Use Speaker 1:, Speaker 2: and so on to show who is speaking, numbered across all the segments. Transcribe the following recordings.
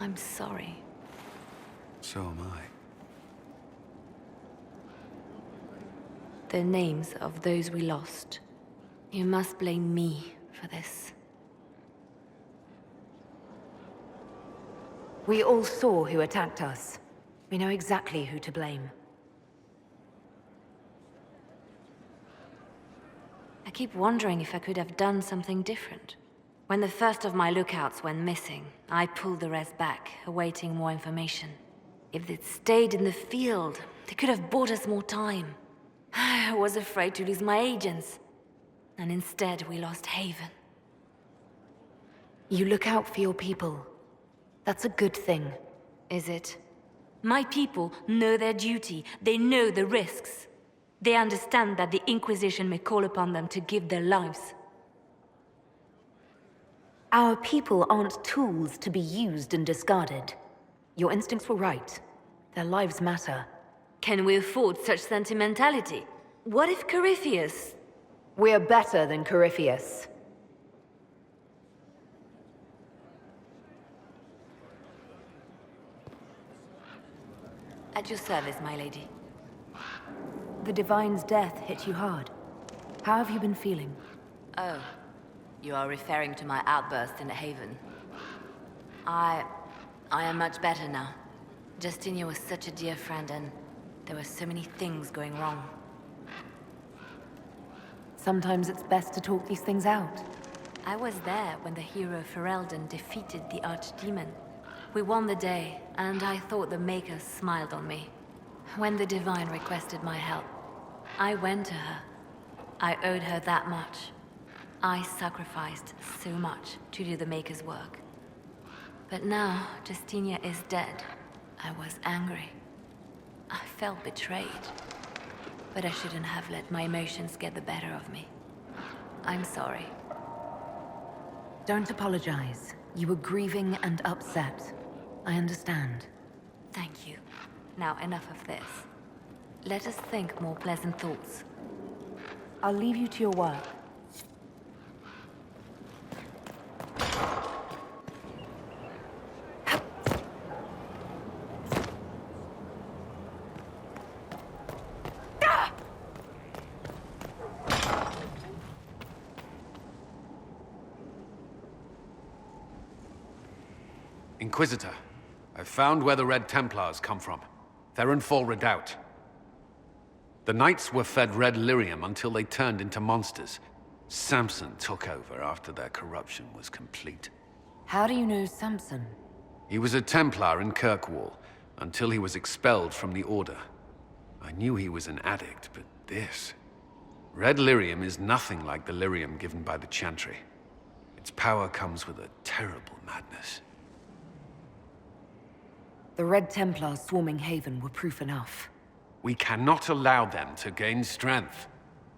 Speaker 1: I'm sorry.
Speaker 2: So am I.
Speaker 1: The names of those we lost. You must blame me for this.
Speaker 3: We all saw who attacked us. We know exactly who to blame.
Speaker 1: I keep wondering if I could have done something different. When the first of my lookouts went missing, I pulled the rest back, awaiting more information. If they'd stayed in the field, they could have bought us more time. I was afraid to lose my agents. And instead, we lost Haven.
Speaker 3: You look out for your people. That's a good thing.
Speaker 1: Is it? My people know their duty. They know the risks. They understand that the Inquisition may call upon them to give their lives.
Speaker 3: Our people aren't tools to be used and discarded. Your instincts were right. Their lives matter.
Speaker 1: Can we afford such sentimentality? What if Corypheus...
Speaker 3: We're better than Corypheus.
Speaker 1: At your service, my lady.
Speaker 3: The Divine's death hit you hard. How have you been feeling?
Speaker 1: Oh, you are referring to my outburst in Haven. I am much better now. Justinia was such a dear friend, and there were so many things going wrong.
Speaker 3: Sometimes it's best to talk these things out.
Speaker 1: I was there when the hero Ferelden defeated the Archdemon. We won the day, and I thought the Maker smiled on me. When the Divine requested my help, I went to her. I owed her that much. I sacrificed so much to do the Maker's work. But now, Justinia is dead. I was angry. I felt betrayed. But I shouldn't have let my emotions get the better of me. I'm sorry.
Speaker 3: Don't apologize. You were grieving and upset. I understand.
Speaker 1: Thank you. Now enough of this. Let us think more pleasant thoughts.
Speaker 3: I'll leave you to your work.
Speaker 2: Inquisitor, I've found where the Red Templars come from. Therenfall Redoubt. The Knights were fed red lyrium until they turned into monsters. Samson took over after their corruption was complete.
Speaker 3: How do you know Samson?
Speaker 2: He was a Templar in Kirkwall, until he was expelled from the Order. I knew he was an addict, but this... Red lyrium is nothing like the lyrium given by the Chantry. Its power comes with a terrible madness.
Speaker 3: The Red Templars swarming Haven were proof enough.
Speaker 2: We cannot allow them to gain strength.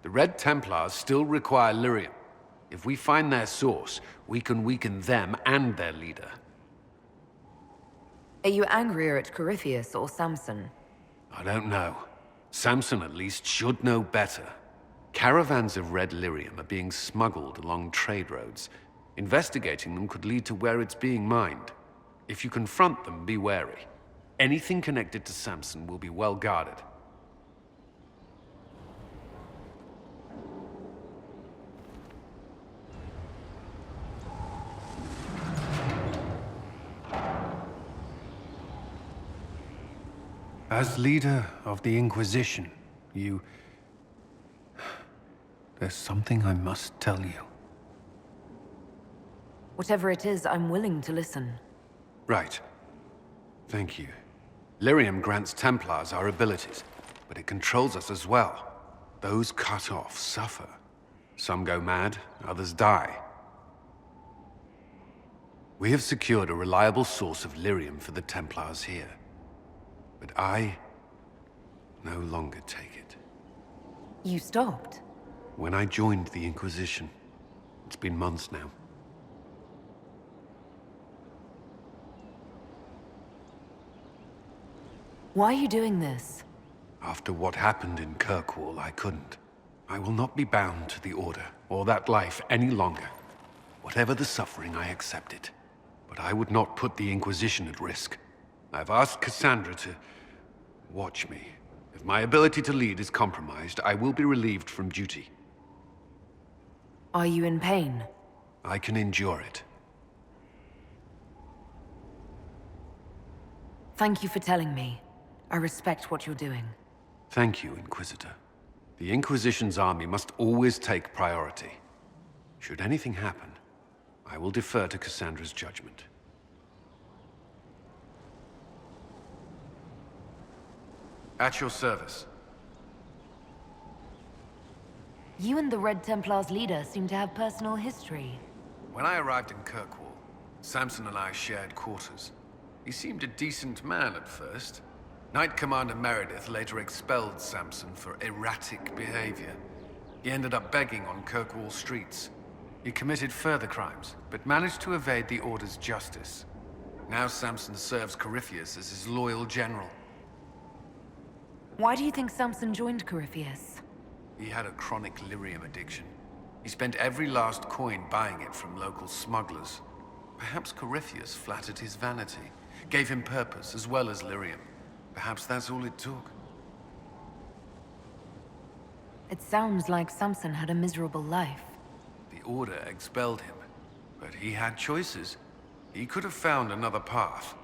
Speaker 2: The Red Templars still require lyrium. If we find their source, we can weaken them and their leader.
Speaker 3: Are you angrier at Corypheus or Samson?
Speaker 2: I don't know. Samson at least should know better. Caravans of red lyrium are being smuggled along trade roads. Investigating them could lead to where it's being mined. If you confront them, be wary. Anything connected to Samson will be well guarded. As leader of the Inquisition, there's something I must tell you.
Speaker 3: Whatever it is, I'm willing to listen.
Speaker 2: Right. Thank you. Lyrium grants Templars our abilities, but it controls us as well. Those cut off suffer. Some go mad, others die. We have secured a reliable source of lyrium for the Templars here. But I no longer take it.
Speaker 3: You stopped?
Speaker 2: When I joined the Inquisition. It's been months now.
Speaker 3: Why are you doing this?
Speaker 2: After what happened in Kirkwall, I couldn't. I will not be bound to the Order, or that life any longer. Whatever the suffering, I accept it. but I would not put the Inquisition at risk. I've asked Cassandra to watch me. If my ability to lead is compromised, I will be relieved from duty.
Speaker 3: Are you in pain?
Speaker 2: I can endure it.
Speaker 3: Thank you for telling me. I respect what you're doing.
Speaker 2: Thank you, Inquisitor. The Inquisition's army must always take priority. Should anything happen, I will defer to Cassandra's judgment. At your service.
Speaker 3: You and the Red Templar's leader seem to have personal history.
Speaker 2: When I arrived in Kirkwall, Samson and I shared quarters. He seemed a decent man at first. Knight Commander Meredith later expelled Samson for erratic behavior. He ended up begging on Kirkwall streets. He committed further crimes, but managed to evade the Order's justice. Now Samson serves Corypheus as his loyal general.
Speaker 3: Why do you think Samson joined Corypheus?
Speaker 2: He had a chronic lyrium addiction. He spent every last coin buying it from local smugglers. Perhaps Corypheus flattered his vanity, gave him purpose as well as lyrium. Perhaps that's all it took.
Speaker 3: It sounds like Samson had a miserable life.
Speaker 2: The Order expelled him, but he had choices. He could have found another path.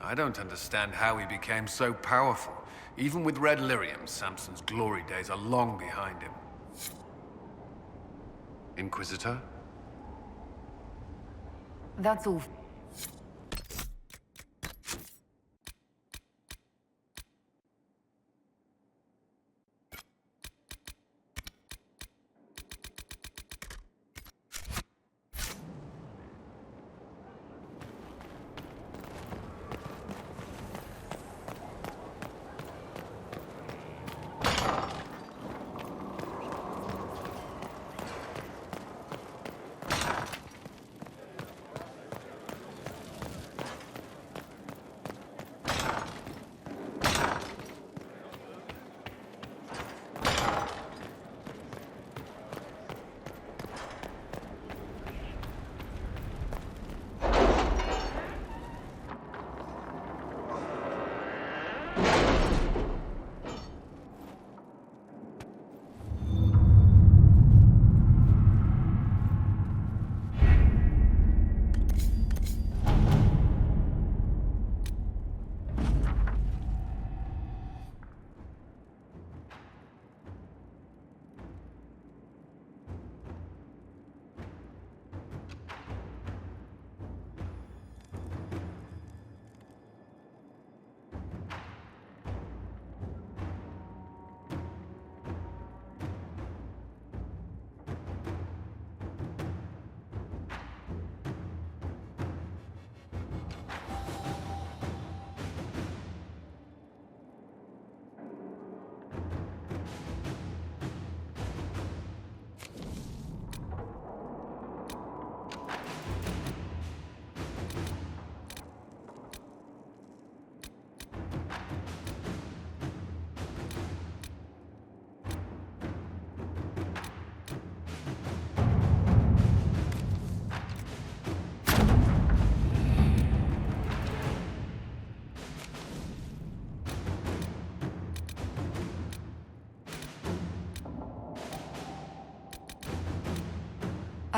Speaker 2: I don't understand how he became so powerful. Even with red lyrium, Samson's glory days are long behind him. Inquisitor?
Speaker 3: That's all.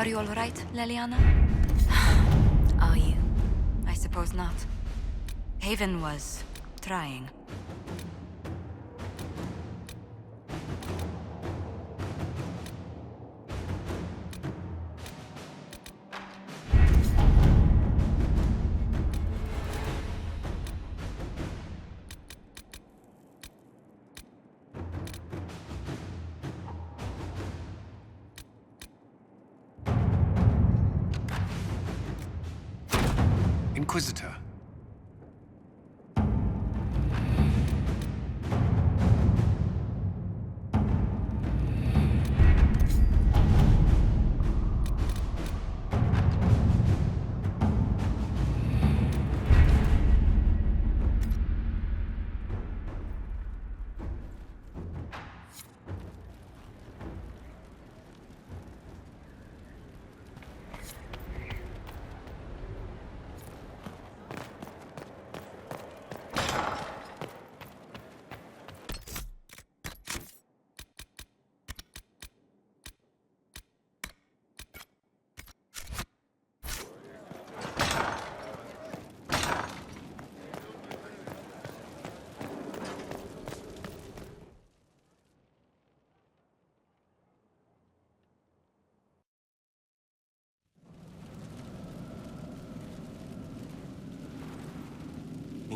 Speaker 4: Are you all right, Leliana?
Speaker 1: Are you?
Speaker 4: I suppose not. Haven was trying.
Speaker 2: Inquisitor.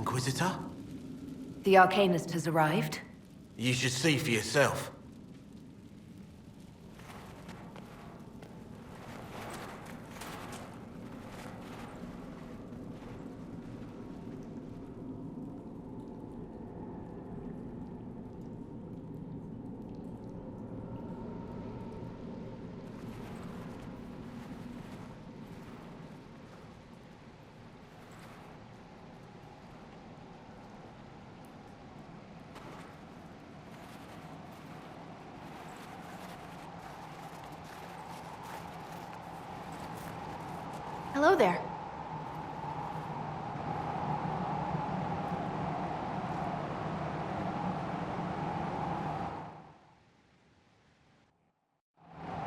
Speaker 5: Inquisitor?
Speaker 3: The Arcanist has arrived.
Speaker 5: You should see for yourself.
Speaker 6: Hello there.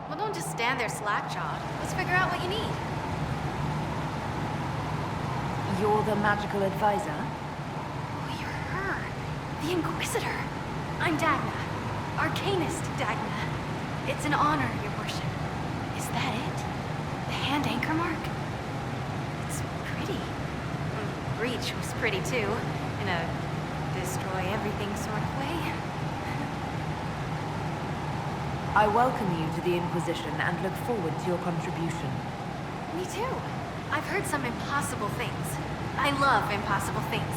Speaker 6: Well, don't just stand there slack-jawed. Let's figure out what you need.
Speaker 3: You're the magical advisor?
Speaker 6: Oh, you're her. The Inquisitor. I'm Dagna. Arcanist Dagna. It's an honor, your worship. Is that it? The hand anchor mark? It's pretty. Breach was pretty too, in a destroy-everything sort of way.
Speaker 3: I welcome you to the Inquisition and look forward to your contribution.
Speaker 6: Me too. I've heard some impossible things. I love impossible things.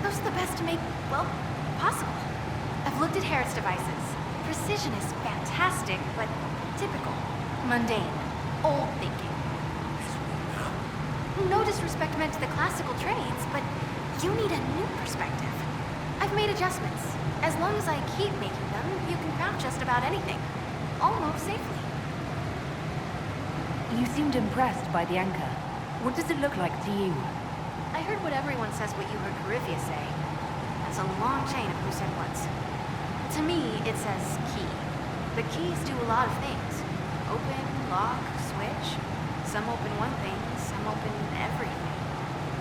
Speaker 6: Those are the best to make, well, possible. I've looked at Herod's devices. Precision is fantastic, but typical. Mundane. Old thinking. No disrespect meant to the classical trades, but you need a new perspective. I've made adjustments. As long as I keep making them, you can craft just about anything. Almost safely.
Speaker 3: You seemed impressed by the anchor. What does it look like to you?
Speaker 6: I heard what everyone says what you heard Coryphia say. That's a long chain of who said what's. To me, it says key. The keys do a lot of things. Open, lock, switch. Some open one thing, some open everything.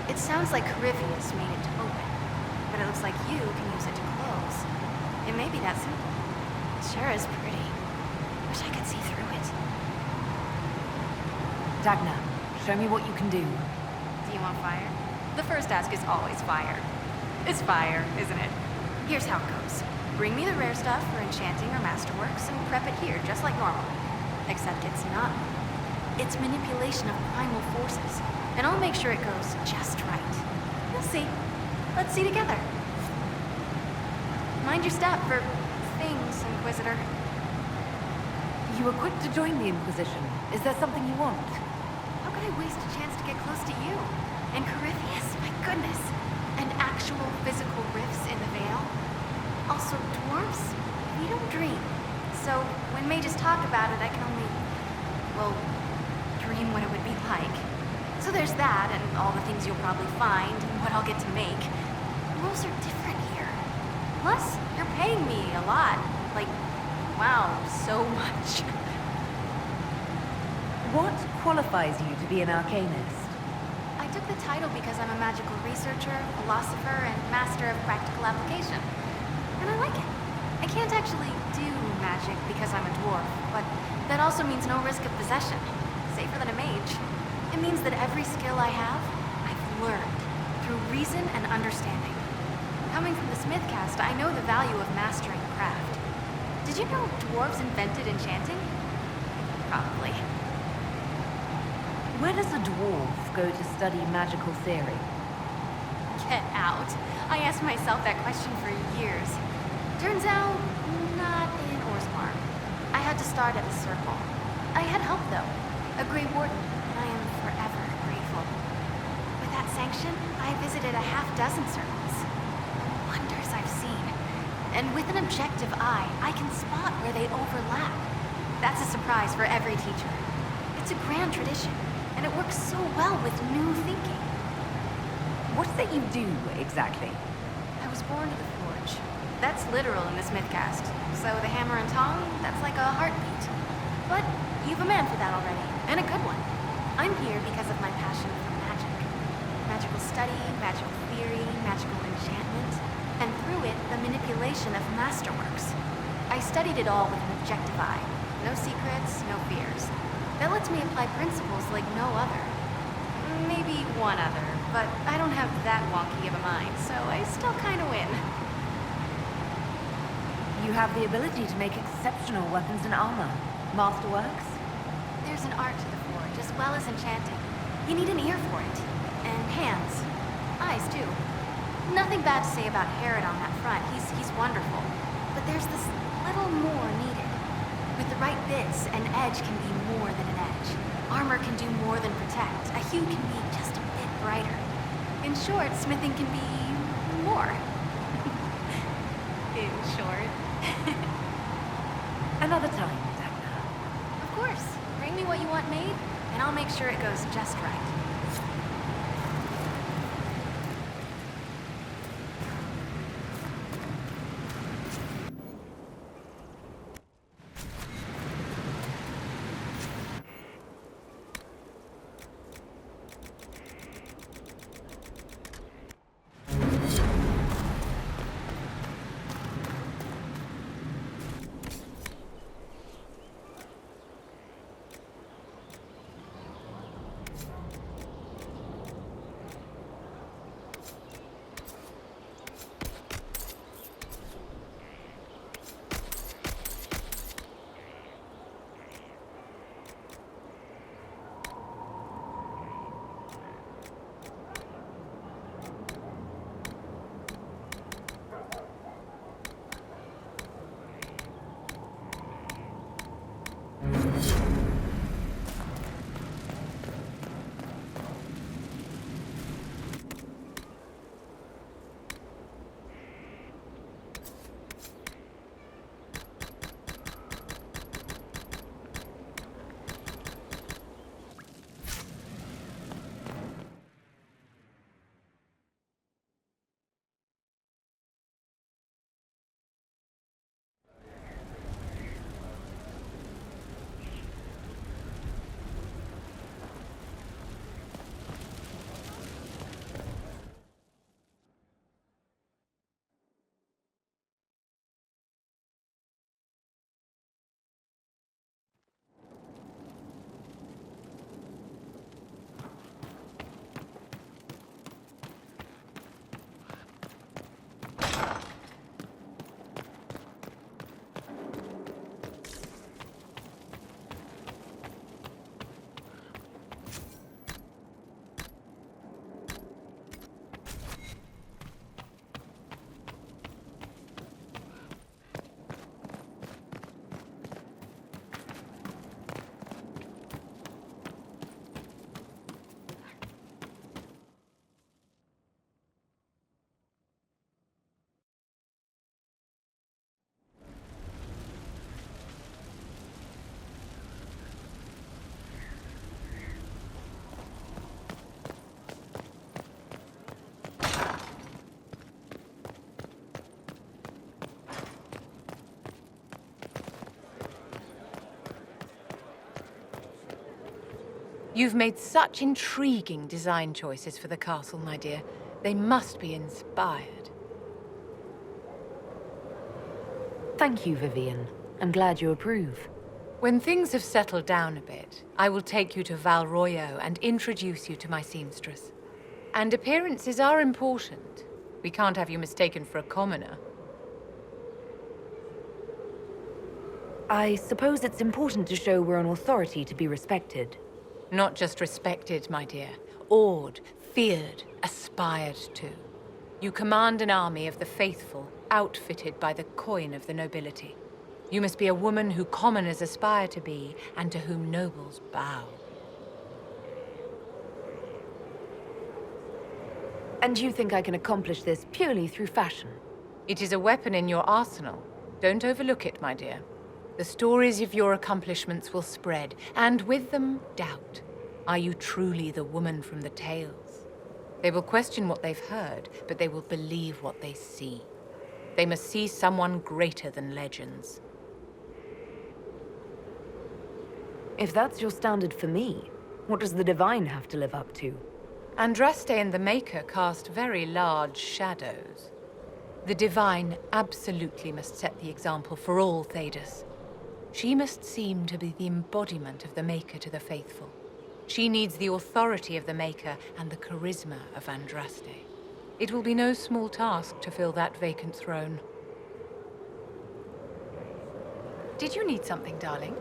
Speaker 6: It sounds like Coryphia's made it to open, but it looks like you can use it to close. It may be that simple. It sure is pretty. Wish I could see through it.
Speaker 3: Dagna, show me what you can do.
Speaker 6: Do you want fire? The first ask is always fire. It's fire, isn't it? Here's how it goes. Bring me the rare stuff for enchanting or masterworks and prep it here, just like normal. Except it's not. It's manipulation of primal forces, and I'll make sure it goes just right. You'll see. Let's see together. Mind your step for things, Inquisitor.
Speaker 3: You were quick to join the Inquisition. Is there something you want?
Speaker 6: How could I waste a chance to get close to you? And Corypheus, my goodness. And actual physical rifts in the Veil. Also, dwarves? We don't dream. So, when mages talk about it, I can only, well, dream what it would be like. So there's that, and all the things you'll probably find, and what I'll get to make. The rules are different here. Plus, you're paying me a lot. Like, wow, so much.
Speaker 3: What qualifies you to be an Arcanist?
Speaker 6: I took the title because I'm a magical researcher, philosopher, and master of practical application. And I like it. I can't actually do magic because I'm a dwarf, but that also means no risk of possession. Safer than a mage. It means that every skill I have, I've learned through reason and understanding. Coming from the Smith caste, I know the value of mastering a craft. Did you know dwarves invented enchanting? Probably.
Speaker 3: Where does a dwarf go to study magical theory?
Speaker 6: Get out. I asked myself that question for years. Turns out, not in Orzammar. I had to start at a circle. I had help, though. A Grey Warden, and I am forever grateful. With that sanction, I visited a half-dozen circles. Wonders I've seen. And with an objective eye, I can spot where they overlap. That's a surprise for every teacher. It's a grand tradition, and it works so well with new thinking.
Speaker 3: What is it you do, exactly?
Speaker 6: I was born to the forge. That's literal in the Smith caste. So the hammer and tongue, that's like a heartbeat. But you've a man for that already, and a good one. I'm here because of my passion for magic. Magical study, magical theory, magical enchantment, and through it, the manipulation of masterworks. I studied it all with an objective eye. No secrets, no fears. That lets me apply principles like no other. maybe one other, but I don't have that wonky of a mind, so I still kind of win.
Speaker 3: You have the ability to make exceptional weapons and armor. Masterworks?
Speaker 6: There's an art to the forge, as well as enchanting. You need an ear for it. And hands. Eyes, too. Nothing bad to say about Herod on that front. He's wonderful. But there's this little more needed. With the right bits, an edge can be more than an edge. Armor can do more than protect. A hue can be just a bit brighter. In short, smithing can be more. In short.
Speaker 3: Another time, Dagna.
Speaker 6: Of course. Bring me what you want made, and I'll make sure it goes just right.
Speaker 7: You've made such intriguing design choices for the castle, my dear. They must be inspired.
Speaker 3: Thank you, Vivian. I'm glad you approve.
Speaker 7: When things have settled down a bit, I will take you to Val Royo and introduce you to my seamstress. And appearances are important. We can't have you mistaken for a commoner.
Speaker 3: I suppose it's important to show we're an authority to be respected.
Speaker 7: Not just respected, my dear. Awed, feared, aspired to. You command an army of the faithful, outfitted by the coin of the nobility. You must be a woman who commoners aspire to be, and to whom nobles bow.
Speaker 3: And you think I can accomplish this purely through fashion?
Speaker 7: It is a weapon in your arsenal. Don't overlook it, my dear. The stories of your accomplishments will spread, and with them, doubt. Are you truly the woman from the tales? They will question what they've heard, but they will believe what they see. They must see someone greater than legends.
Speaker 3: If that's your standard for me, what does the Divine have to live up to?
Speaker 7: Andraste and the Maker cast very large shadows. The Divine absolutely must set the example for all Thedas. She must seem to be the embodiment of the Maker to the faithful. She needs the authority of the Maker and the charisma of Andraste. It will be no small task to fill that vacant throne.
Speaker 6: Did you need something, darling?